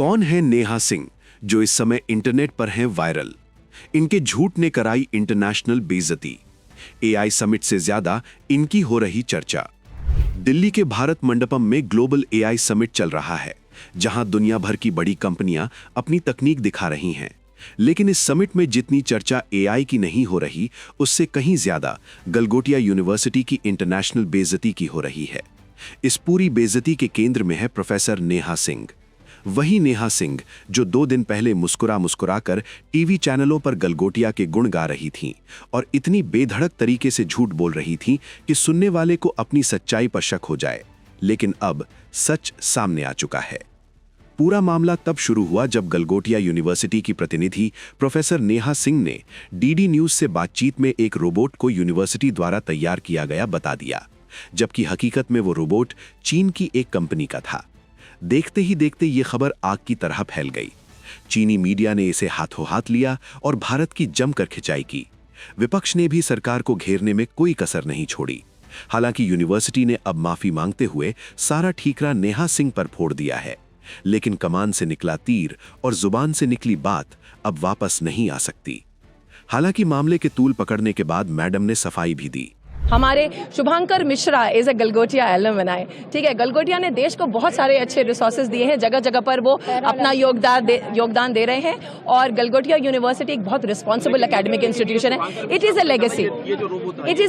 कौन है नेहा सिंह, जो इस समय इंटरनेट पर हैं वायरल? इनके झूठ ने कराई इंटरनेशनल बेइज्जती। एआई समिट से ज्यादा इनकी हो रही चर्चा। दिल्ली के भारत मंडपम में ग्लोबल एआई समिट चल रहा है, जहां दुनिया भर की बड़ी कंपनियां अपनी तकनीक दिखा रही हैं। लेकिन इस समिट में जितनी चर्चा एआई की नहीं हो रही, उससे कहीं ज्यादा गलगोटिया यूनिवर्सिटी की इंटरनेशनल बेइज्जती की हो रही है। इस पूरी बेइज्जती के केंद्र में है प्रोफेसर नेहा सिंह। वही नेहा सिंह जो 2 दिन पहले मुस्कुरा कर टीवी चैनलों पर गलगोटिया के गुण गा रही थीं और इतनी बेधड़क तरीके से झूठ बोल रही थीं कि सुनने वाले को अपनी सच्चाई पर शक हो जाए। लेकिन अब सच सामने आ चुका है। पूरा मामला तब शुरू हुआ जब गलगोटिया यूनिवर्सिटी की प्रतिनिधि प्रोफेसर नेहा सिंह ने डीडी न्यूज से बातचीत में एक रोबोट को यूनिवर्सिटी द्वारा तैयार किया गया बता दिया, जबकि हकीकत में वो रोबोट चीन की एक कंपनी का था। देखते ही देखते ये खबर आग की तरह फैल गई। चीनी मीडिया ने इसे हाथों हाथ लिया और भारत की जमकर खिंचाई की। विपक्ष ने भी सरकार को घेरने में कोई कसर नहीं छोड़ी। हालांकि यूनिवर्सिटी ने अब माफी मांगते हुए सारा ठीकरा नेहा सिंह पर फोड़ दिया है। लेकिन कमान से निकला तीर और जुबान से निकली बात अब वापस नहीं आ सकती। हालांकि मामले के तूल पकड़ने के बाद मैडम ने सफाई भी दी। हमारे Shubhankar Mishra is a Galgotia alumni. ठीक है, गलगोटिया ने देश को बहुत सारे अच्छे रिसोर्सेज दिए हैं, जगह जगह पर वो अपना योगदान दे रहे हैं। और गलगोटिया यूनिवर्सिटी एक बहुत रिस्पॉन्सिबल एकेडमिक इंस्टीट्यूशन है। It is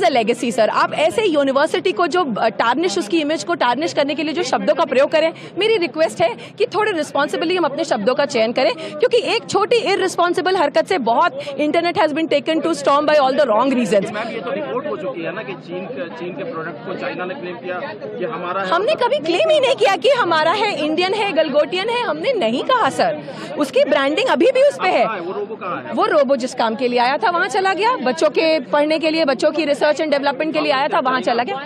a legacy sir. आप ऐसे यूनिवर्सिटी को जो टार्निश, उसकी इमेज को टार्निश करने के लिए जो शब्दों का प्रयोग करें, मेरी रिक्वेस्ट है कि थोड़े रिस्पॉन्सिबली हम अपने शब्दों का चयन करें, क्योंकि एक छोटी इररिस्पॉन्सिबल हरकत से बहुत internet has been taken to storm by all the wrong reasons. चीन के प्रोडक्ट को चाइना ने क्लेम किया कि हमारा है। हमने कभी क्लेम ही नहीं किया कि हमारा है, इंडियन है, गलगोटियन है। हमने नहीं कहा सर। उसकी ब्रांडिंग अभी भी उस पे है। वो रोबो कहाँ है? वो रोबो जिस काम के लिए आया था वहाँ चला गया। बच्चों के पढ़ने के लिए, बच्चों की रिसर्च एंड डेवलपमेंट के लिए आया था, वहाँ चला गया।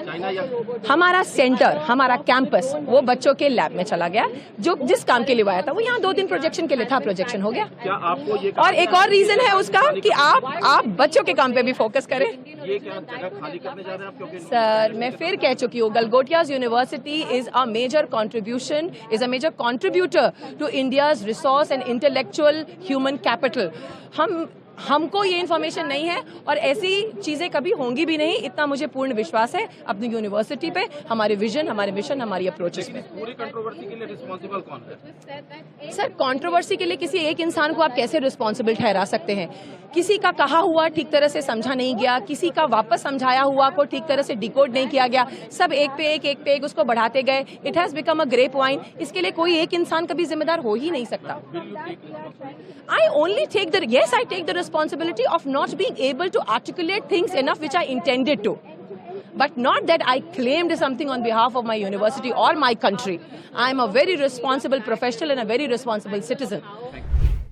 हमारा सेंटर, हमारा कैंपस वो बच्चों के लैब में चला गया। जो जिस काम के लिए आया था वो यहाँ 2 दिन प्रोजेक्शन के लिए था, प्रोजेक्शन हो गया। क्या आपको ये और एक और रीजन है उसका कि आप बच्चों के काम पे भी फोकस करें। ये क्या जगह खाली करने जा रहे हैं आप? क्योंकि सर, मैं फिर कह चुकी हूँ, Galgotias university is a major contributor to India's resource and intellectual human capital. हमको ये इन्फॉर्मेशन नहीं है और ऐसी चीजें कभी होंगी भी नहीं, इतना मुझे पूर्ण विश्वास है अपनी यूनिवर्सिटी पे, हमारे विजन, हमारे मिशन, हमारी अप्रोचेस पे। पूरी कंट्रोवर्सी के लिए रिस्पांसिबल कौन है? सर, कंट्रोवर्सी के लिए किसी एक इंसान को आप कैसे रिस्पांसिबल ठहरा सकते हैं? किसी का कहा हुआ ठीक तरह से समझा नहीं गया, किसी का वापस समझाया हुआ को ठीक तरह से डिकोड नहीं किया गया, सब एक पे एक उसको बढ़ाते गए। It has become a grape vine. इसके लिए कोई एक इंसान कभी जिम्मेदार हो ही नहीं सकता। I take the responsibility of not being able to articulate things enough which I intended to. But not that I claimed something on behalf of my university or my country. I am a very responsible professional and a very responsible citizen.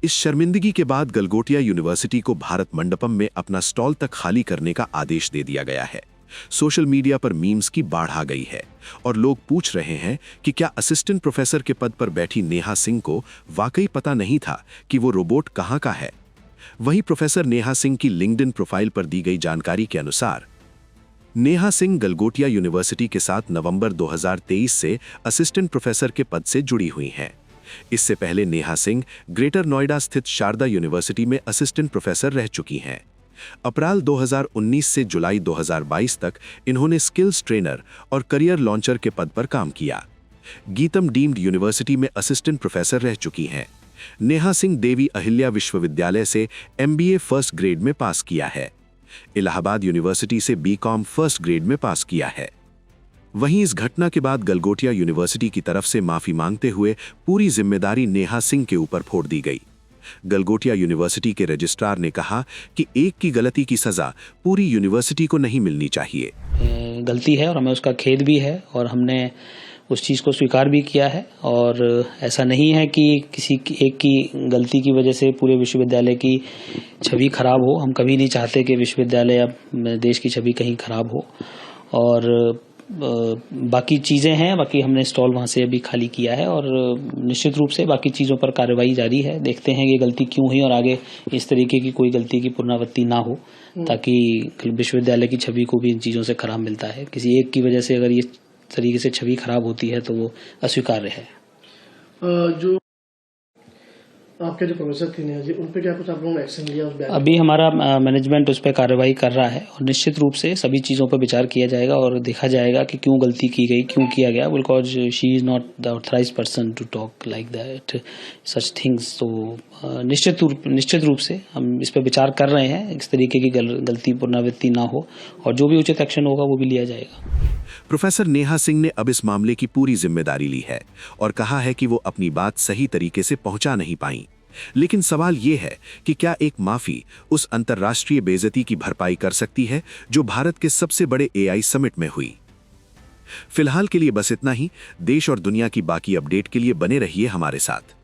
इस शर्मिंदगी के बाद Galgotia university को भारत मंडपम में अपना stall तक खाली करने का आदेश दे दिया गया है। सोशल मीडिया पर मीम्स की बाढ़ आ गई है और लोग पूछ रहे हैं कि क्या असिस्टेंट प्रोफेसर के पद पर बैठी नेहा सिंह को वाकई पता नहीं था कि वो रोबोट कहां का है। वहीं प्रोफेसर नेहा सिंह की लिंक्डइन प्रोफाइल पर दी गई जानकारी के अनुसार नेहा सिंह गलगोटिया यूनिवर्सिटी के साथ नवंबर 2023 से असिस्टेंट प्रोफेसर के पद से जुड़ी हुई हैं। इससे पहले नेहा सिंह ग्रेटर नोएडा स्थित शारदा यूनिवर्सिटी में असिस्टेंट प्रोफेसर रह चुकी हैं। अप्रैल 2019 से जुलाई 2022 तक इन्होंने स्किल्स ट्रेनर और करियर लॉन्चर के पद पर काम किया। गीतम डीम्ड यूनिवर्सिटी में असिस्टेंट प्रोफेसर रह चुकी हैं। नेहा सिंह देवी अहिल्या विश्वविद्यालय से MBA फर्स्ट ग्रेड में पास किया है। इलाहाबाद यूनिवर्सिटी से BCom फर्स्ट ग्रेड में पास किया है। वहीं इस घटना के बाद गलगोटिया यूनिवर्सिटी की तरफ से माफी मांगते हुए पूरी जिम्मेदारी नेहा सिंह के ऊपर फोड़ दी गई। गलगोटिया यूनिवर्सिटी के रजिस्ट्रार ने कहा कि एक की गलती की सजा पूरी यूनिवर्सिटी को नहीं मिलनी चाहिए। गलती है और हमें उसका खेद भी है और हमने उस चीज़ को स्वीकार भी किया है। और ऐसा नहीं है कि किसी एक की गलती की वजह से पूरे विश्वविद्यालय की छवि खराब हो। हम कभी नहीं चाहते कि विश्वविद्यालय या देश की छवि कहीं खराब हो। और बाकी चीज़ें हैं, बाकी हमने स्टॉल वहाँ से अभी खाली किया है और निश्चित रूप से बाकी चीज़ों पर कार्रवाई जारी है। देखते हैं कि गलती क्यों हुई और आगे इस तरीके की कोई गलती की पुनरावृत्ति ना हो, ताकि विश्वविद्यालय की छवि को भी इन चीज़ों से खराब मिलता है। किसी एक की वजह से अगर ये तरीके से छवि खराब होती है तो वो अस्वीकार्य है। जो आपके जो प्रोफेसर थे नेहा जी, उन पे क्या कुछ आप लोगों ने एक्शन लिया उस बैच? अभी हमारा मैनेजमेंट उस पर कार्रवाई कर रहा है और निश्चित रूप से सभी चीज़ों पर विचार किया जाएगा और देखा जाएगा कि क्यों गलती की गई, क्यों किया गया, because she is not the authorised person to talk like that such things. तो निश्चित रूप से हम इस पर विचार कर रहे हैं, इस तरीके की गलती पुनरावृत्ति ना हो और जो भी उचित एक्शन होगा वो भी लिया जाएगा। प्रोफेसर नेहा सिंह ने अब इस मामले की पूरी जिम्मेदारी ली है और कहा है कि वो अपनी बात सही तरीके से पहुंचा नहीं पाई। लेकिन सवाल ये है कि क्या एक माफी उस अंतर्राष्ट्रीय बेइज्जती की भरपाई कर सकती है जो भारत के सबसे बड़े एआई समिट में हुई। फिलहाल के लिए बस इतना ही। देश और दुनिया की बाकी अपडेट के लिए बने रहिए हमारे साथ।